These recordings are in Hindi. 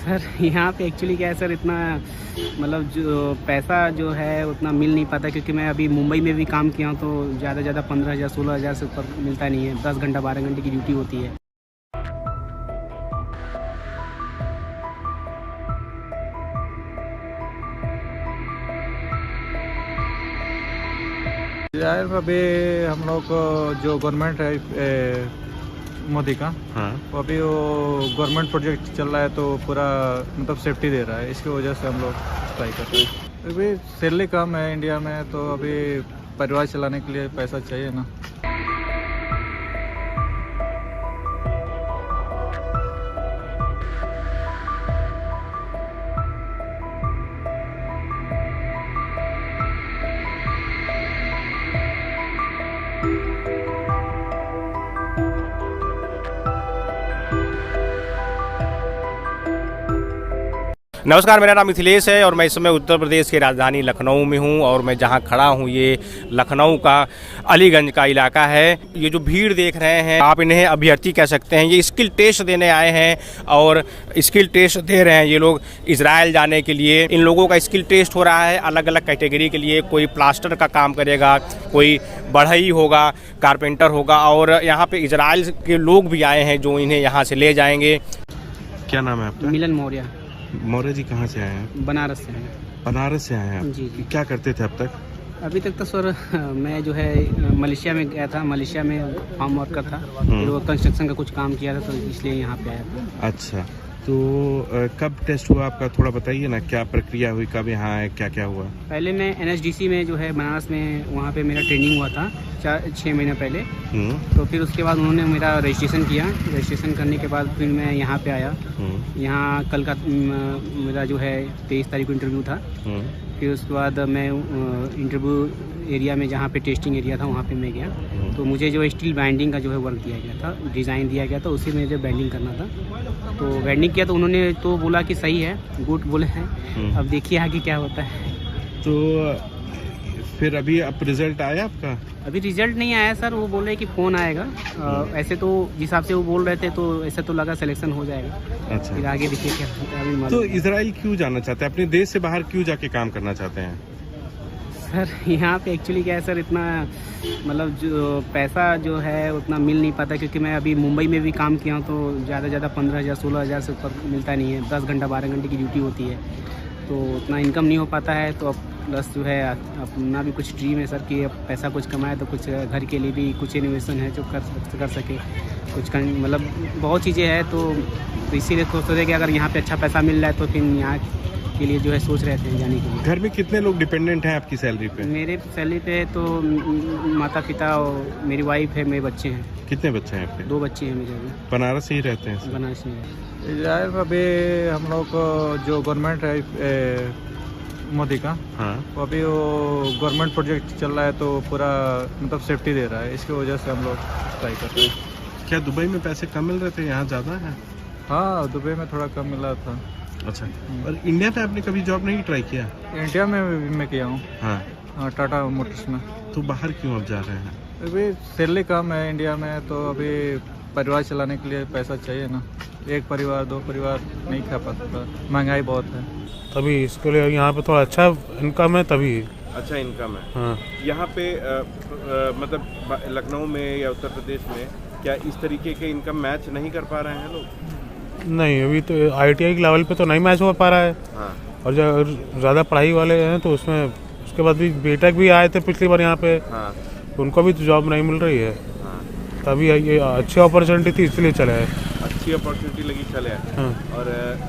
सर यहाँ पे एक्चुअली क्या है सर, इतना मतलब जो पैसा जो है उतना मिल नहीं पाता, क्योंकि मैं अभी मुंबई में भी काम किया हूँ तो ज़्यादा 15,000 16,000 से ऊपर मिलता नहीं है। 10 घंटा 12 घंटे की ड्यूटी होती है। यार अभी हम लोग को जो गवर्नमेंट है मोदी का, हाँ, वो अभी वो गवर्नमेंट प्रोजेक्ट चल रहा है तो पूरा मतलब सेफ्टी दे रहा है। इसकी वजह से हम लोग ट्राई कर रहे हैं। अभी सैलरी कम है इंडिया में, तो अभी परिवार चलाने के लिए पैसा चाहिए ना। नमस्कार, मेरा नाम मिथिलेश है और मैं इस समय उत्तर प्रदेश की राजधानी लखनऊ में हूं। और मैं जहां खड़ा हूं ये लखनऊ का अलीगंज का इलाका है। ये जो भीड़ देख रहे हैं आप, इन्हें अभ्यर्थी कह सकते हैं। ये स्किल टेस्ट देने आए हैं और स्किल टेस्ट दे रहे हैं ये लोग इजराइल जाने के लिए। इन लोगों का स्किल टेस्ट हो रहा है अलग अलग कैटेगरी के लिए। कोई प्लास्टर का काम करेगा, कोई बढ़ई होगा, कारपेंटर होगा, और यहाँ पे इजराइल के लोग भी आए हैं जो इन्हें यहाँ से ले जाएंगे। क्या नाम है आपका? मिलन मौर्य। मौर्य जी कहाँ से आए हैं? बनारस से हैं। बनारस से आए हैं आप? जी जी। क्या करते थे अब तक? अभी तक तो सर मैं जो है मलेशिया में गया था। मलेशिया में फार्म वर्कर था, फिर वो कंस्ट्रक्शन का कुछ काम किया था, तो इसलिए यहाँ पे आया था। अच्छा, तो कब टेस्ट हुआ आपका? थोड़ा बताइए ना, क्या प्रक्रिया हुई, कब यहाँ आए, क्या क्या हुआ? पहले मैं NSDC में जो है बनारस में, वहाँ पे मेरा ट्रेनिंग हुआ था 6 महीने पहले। तो फिर उसके बाद उन्होंने मेरा रजिस्ट्रेशन किया। रजिस्ट्रेशन करने के बाद फिर मैं यहाँ पे आया। यहाँ कल का मेरा जो है 23 तारीख को इंटरव्यू था। फिर उसके बाद मैं इंटरव्यू एरिया में, जहाँ पे टेस्टिंग एरिया था, वहाँ पे मैं गया। तो मुझे जो स्टील बाइंडिंग का जो है वर्क दिया गया था, डिज़ाइन दिया गया था, उसी में मुझे बाइंडिंग करना था। तो बाइंडिंग किया तो उन्होंने तो बोला कि सही है, गुड बोले हैं। अब देखिए आगे क्या होता है। तो फिर अभी अब रिजल्ट आया आपका? अभी रिजल्ट नहीं आया सर, वो बोल रहे कि फ़ोन आएगा। ऐसे तो जिस हिसाब से वो बोल रहे थे तो ऐसा तो लगा सिलेक्शन हो जाएगा। अच्छा, फिर आगे देखिए क्या होता है, अभी मालूम तो नहीं। इजराइल क्यों जाना चाहते हैं? अपने देश से बाहर क्यों जाके काम करना चाहते हैं? सर यहाँ पे एक्चुअली क्या है सर, इतना मतलब जो पैसा जो है उतना मिल नहीं पाता, क्योंकि मैं अभी मुंबई में भी काम किया हूँ तो ज़्यादा 15,000 16,000 से ऊपर मिलता नहीं है। 10 घंटा 12 घंटे की ड्यूटी होती है, तो उतना इनकम नहीं हो पाता है। तो अब प्लस जो है अपना भी कुछ ड्रीम है सर कि अब पैसा कुछ कमाए तो कुछ घर के लिए भी कुछ इन्वेस्टमेंट है जो कर सके, कुछ मतलब बहुत चीज़ें हैं। तो इसीलिए सोच रहे कि अगर यहाँ पे अच्छा पैसा मिल रहा है तो फिर यहाँ के लिए जो है सोच रहे थे जाने के लिए। घर में कितने लोग डिपेंडेंट हैं आपकी सैलरी पे? मेरे सैलरी पे तो माता पिता और मेरी वाइफ है, मेरे बच्चे हैं। कितने बच्चे हैं आपके? 2 बच्चे हैं मेरे अभी। बनारस से ही रहते हैं? बनारस में। इजराइल अभी हम लोग को जो गवर्नमेंट है मोदी का, हाँ, वो अभी वो गवर्नमेंट प्रोजेक्ट चल रहा है तो पूरा मतलब सेफ्टी दे रहा है। इसकी वजह से हम लोग ट्राई कर रहे हैं। क्या दुबई में पैसे कम मिल रहे थे, यहाँ ज़्यादा है? हाँ, दुबई में थोड़ा कम मिला था। अच्छा, और इंडिया में आपने कभी जॉब नहीं ट्राई किया? इंडिया में भी मैं किया हूँ, हाँ, टाटा मोटर्स में। तो बाहर क्यों अब जा रहे हैं? अभी सैलरी कम है इंडिया में, तो अभी परिवार चलाने के लिए पैसा चाहिए ना। एक परिवार 2 परिवार नहीं खा पाता, महंगाई बहुत है। तभी इसके लिए यहाँ पे थोड़ा अच्छा इनकम है, तभी अच्छा इनकम है। हाँ। यहाँ पे मतलब लखनऊ में या उत्तर प्रदेश में क्या इस तरीके के इनकम मैच नहीं कर पा रहे हैं लोग? नहीं, अभी तो ITI के लेवल पे तो नहीं मैच हो पा रहा है। हाँ। और जो ज़्यादा पढ़ाई वाले हैं तो उसमें उसके बाद भी बीटेक भी आए थे पिछली बार यहाँ पे। हाँ। उनको भी तो जॉब नहीं मिल रही है। हाँ। तभी ये अच्छी अपॉर्चुनिटी थी इसलिए चले आए। अच्छी अपॉर्चुनिटी लगी, चले आए। हाँ। और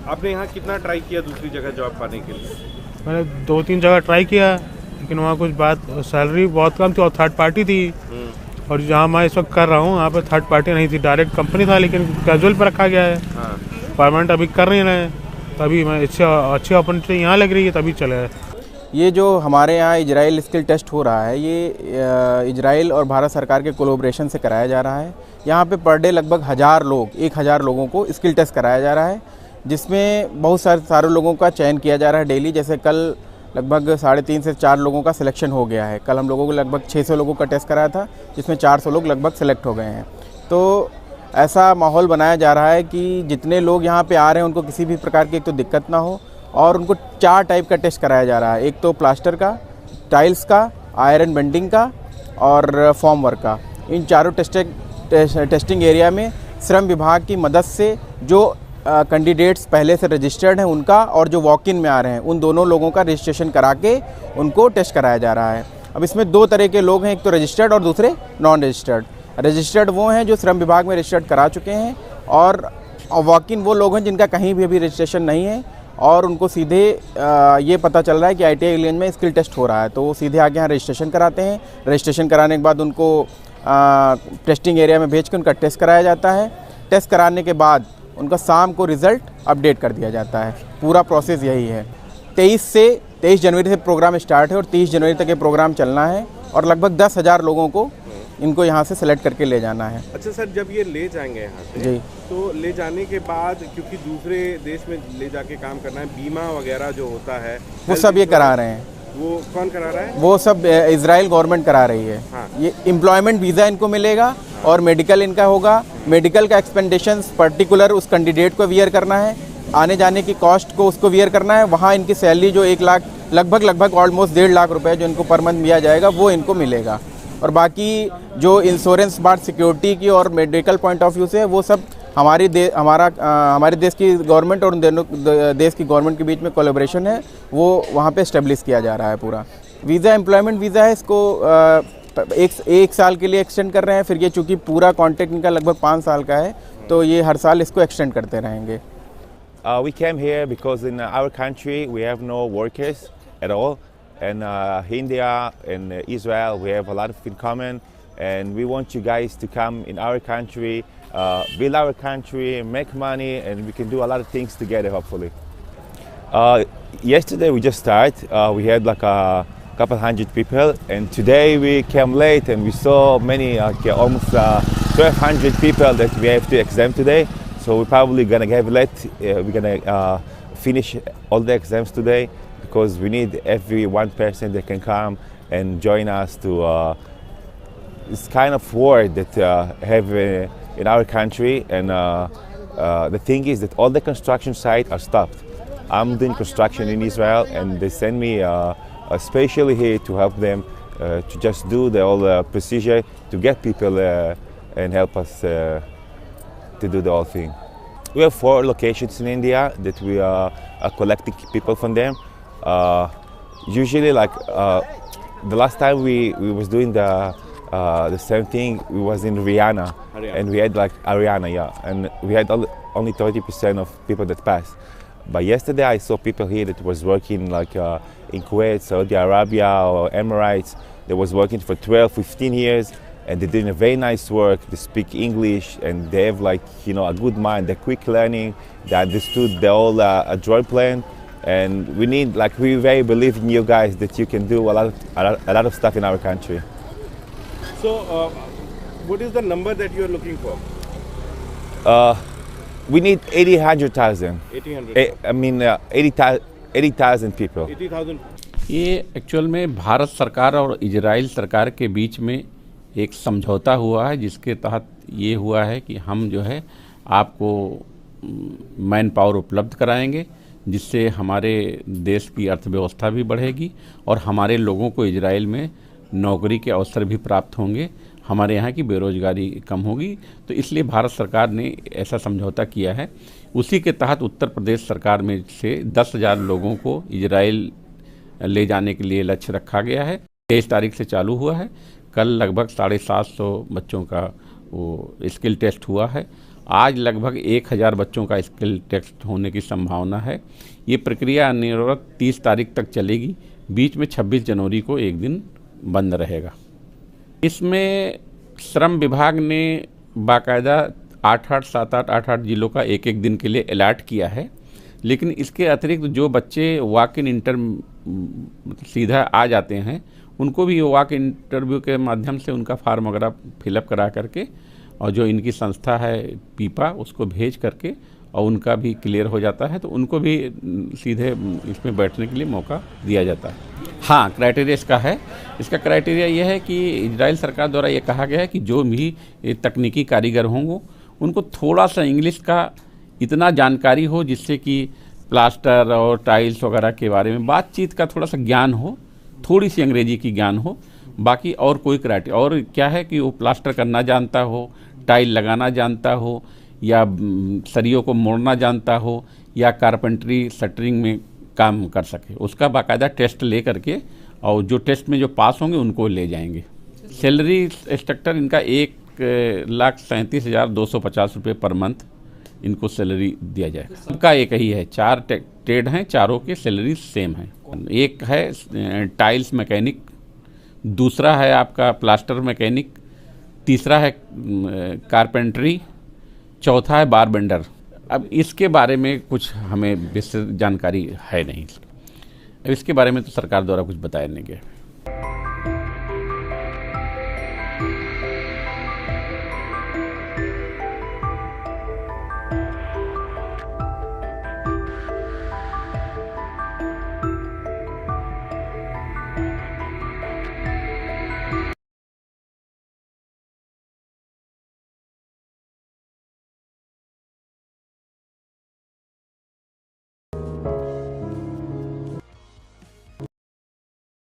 आपने यहाँ कितना ट्राई किया दूसरी जगह जॉब पाने के लिए? मैंने 2-3 जगह ट्राई किया, लेकिन वहाँ कुछ बात, सैलरी बहुत कम थी और थर्ड पार्टी थी। और जहाँ मैं इस वक्त कर रहा हूँ वहाँ पे थर्ड पार्टी नहीं थी, डायरेक्ट कंपनी था, लेकिन कैजुअल पर रखा गया है। हाँ। परमानेंट अभी कर नहीं रहे हैं, तभी मैं अच्छी अपॉर्चुनिटी यहाँ लग रही है, तभी चले आए। ये जो हमारे यहाँ इजराइल स्किल टेस्ट हो रहा है, ये इजराइल और भारत सरकार के कोलैबोरेशन से कराया जा रहा है। यहाँ पे पर डे लगभग 1000 लोगों को स्किल टेस्ट कराया जा रहा है, जिसमें बहुत सारे लोगों का चयन किया जा रहा है डेली। जैसे कल लगभग 3.5 से 4 लोगों का सिलेक्शन हो गया है। कल हम लोगों को लगभग 600 लोगों का टेस्ट कराया था, जिसमें 400 लोग लगभग सेलेक्ट हो गए हैं। तो ऐसा माहौल बनाया जा रहा है कि जितने लोग यहाँ पे आ रहे हैं उनको किसी भी प्रकार की एक तो दिक्कत ना हो, और उनको 4 टाइप का टेस्ट कराया जा रहा है। एक तो प्लास्टर का, टाइल्स का, आयरन बेंडिंग का और फॉर्म वर्क का। इन चारों टेस्टिंग एरिया में श्रम विभाग की मदद से जो कैंडिडेट्स पहले से रजिस्टर्ड हैं उनका और जो वॉक इन में आ रहे हैं उन दोनों लोगों का रजिस्ट्रेशन करा के उनको टेस्ट कराया जा रहा है। अब इसमें 2 तरह के लोग हैं, एक तो रजिस्टर्ड और दूसरे नॉन रजिस्टर्ड। रजिस्टर्ड वो हैं जो श्रम विभाग में रजिस्टर्ड करा चुके हैं, और वॉक इन वो लोग हैं जिनका कहीं भी अभी रजिस्ट्रेशन नहीं है और उनको सीधे ये पता चल रहा है कि ITI इंग्लैंड में स्किल टेस्ट हो रहा है, तो वो सीधे आके यहाँ रजिस्ट्रेशन कराते हैं। रजिस्ट्रेशन कराने के बाद उनको टेस्टिंग एरिया में भेज के उनका टेस्ट कराया जाता है। टेस्ट कराने के बाद उनका शाम को रिज़ल्ट अपडेट कर दिया जाता है। पूरा प्रोसेस यही है। 23 जनवरी से प्रोग्राम स्टार्ट है और 30 जनवरी तक ये प्रोग्राम चलना है, और लगभग 10,000 लोगों को इनको यहाँ से सेलेक्ट करके ले जाना है। अच्छा सर, जब ये ले जाएंगे यहाँ से जी, तो ले जाने के बाद, क्योंकि दूसरे देश में ले जाके काम करना है, बीमा वगैरह जो होता है वो सब ये करा रहे हैं। वो कौन करा रहा है? वो सब इजराइल गवर्नमेंट करा रही है। हाँ। ये एम्प्लॉयमेंट वीज़ा इनको मिलेगा और मेडिकल इनका होगा। मेडिकल का एक्सपेंडिशंस पर्टिकुलर उस कैंडिडेट को वियर करना है, आने जाने की कॉस्ट को उसको वियर करना है। वहाँ इनकी सैलरी जो 1 लाख लगभग ऑलमोस्ट 1.5 लाख रुपए जो इनको पर मंथ दिया जाएगा वो इनको मिलेगा। और बाकी जो इंश्योरेंस बात सिक्योरिटी की और मेडिकल पॉइंट ऑफ व्यू से वो सब हमारे देश की गवर्नमेंट और उन दोनों देश की गवर्नमेंट के बीच में कोलैबोरेशन है, वो वहाँ पे एस्टेब्लिश किया जा रहा है पूरा। वीज़ा एम्प्लॉयमेंट वीज़ा है, इसको एक साल के लिए एक्सटेंड कर रहे हैं। फिर ये चूँकि पूरा कॉन्ट्रैक्ट इनका लगभग 5 साल का है, तो ये हर साल इसको एक्सटेंड करते रहेंगे। We came here because in our country we have no workers at all, and India and Israel we have a lot of in common, and we want you guys to come in our country, build our country, make money, and we can do a lot of things together hopefully. Yesterday we just started. We had like a couple hundred people, and today we came late and we saw many, almost 1,200 people that we have to exam today. So we're probably gonna get late. We're gonna finish all the exams today because we need every one person that can come and join us to this kind of war that have in our country. And the thing is that all the construction sites are stopped. I'm doing construction in Israel, and they send me especially here to help them to just do the whole procedure to get people and help us to do the whole thing. We have 4 locations in India that we are collecting people from them. Usually, like the last time we was doing the same thing, we was in Haryana, and we had like Haryana, yeah, and we had only 30% of people that passed. But yesterday I saw people here that was working like in Kuwait, Saudi Arabia or Emirates. They was working for 12, 15 years, and they're doing a very nice work. They speak English, and they have like, you know, a good mind. They're quick learning. They understood the whole drone plan, and we need, like, we very believe in you guys that you can do a lot of stuff in our country. So, what is the number that you are looking for? We need 100,000. 80,000. I mean 80,000 people. 80,000. ये एक्चुअल में भारत सरकार और इजराइल सरकार के बीच में एक समझौता हुआ है, जिसके तहत ये हुआ है कि हम जो है आपको मैन पावर उपलब्ध कराएंगे, जिससे हमारे देश की अर्थव्यवस्था भी बढ़ेगी और हमारे लोगों को इजराइल में नौकरी के अवसर भी प्राप्त होंगे, हमारे यहाँ की बेरोजगारी कम होगी। तो इसलिए भारत सरकार ने ऐसा समझौता किया है। उसी के तहत उत्तर प्रदेश सरकार में से 10,000 लोगों को इजराइल ले जाने के लिए लक्ष्य रखा गया है। 23 तारीख से चालू हुआ है। कल लगभग 750 बच्चों का वो स्किल टेस्ट हुआ है। आज लगभग 1,000 बच्चों का स्किल टेस्ट होने की संभावना है। ये प्रक्रिया अनिवार्य 30 तारीख तक चलेगी। बीच में 26 जनवरी को एक दिन बंद रहेगा। इसमें श्रम विभाग ने बाकायदा 8-8 जिलों का एक दिन के लिए अलॉट किया है, लेकिन इसके अतिरिक्त जो बच्चे वॉक इन सीधा आ जाते हैं, उनको भी वॉक इंटरव्यू के माध्यम से उनका फार्म वगैरह फिलअप करा करके और जो इनकी संस्था है पीपा उसको भेज करके और उनका भी क्लियर हो जाता है, तो उनको भी सीधे इसमें बैठने के लिए मौका दिया जाता है। हाँ, क्राइटेरिया इसका है। इसका क्राइटेरिया ये है कि इजराइल सरकार द्वारा ये कहा गया है कि जो भी तकनीकी कारीगर होंगे उनको थोड़ा सा इंग्लिश का इतना जानकारी हो जिससे कि प्लास्टर और टाइल्स वगैरह के बारे में बातचीत का थोड़ा सा ज्ञान हो, थोड़ी सी अंग्रेजी की ज्ञान हो। बाकी और कोई क्राइटेरिया और क्या है कि वो प्लास्टर करना जानता हो, टाइल लगाना जानता हो, या सरियों को मोड़ना जानता हो, या कारपेंटरी शटरिंग में काम कर सके। उसका बाकायदा टेस्ट ले करके, और जो टेस्ट में जो पास होंगे उनको ले जाएंगे। सैलरी स्ट्रक्चर इनका 1,37,250 रुपये पर मंथ इनको सैलरी दिया जाएगा। सबका एक ही है, 4 ट्रेड हैं, चारों के सैलरी सेम है। एक है टाइल्स मैकेनिक, दूसरा है आपका प्लास्टर मैकेनिक, तीसरा है कारपेंटरी, चौथा है बार बेंडर। अब इसके बारे में कुछ हमें विस्तृत जानकारी है नहीं, अब इसके बारे में तो सरकार द्वारा कुछ बताया नहीं गया।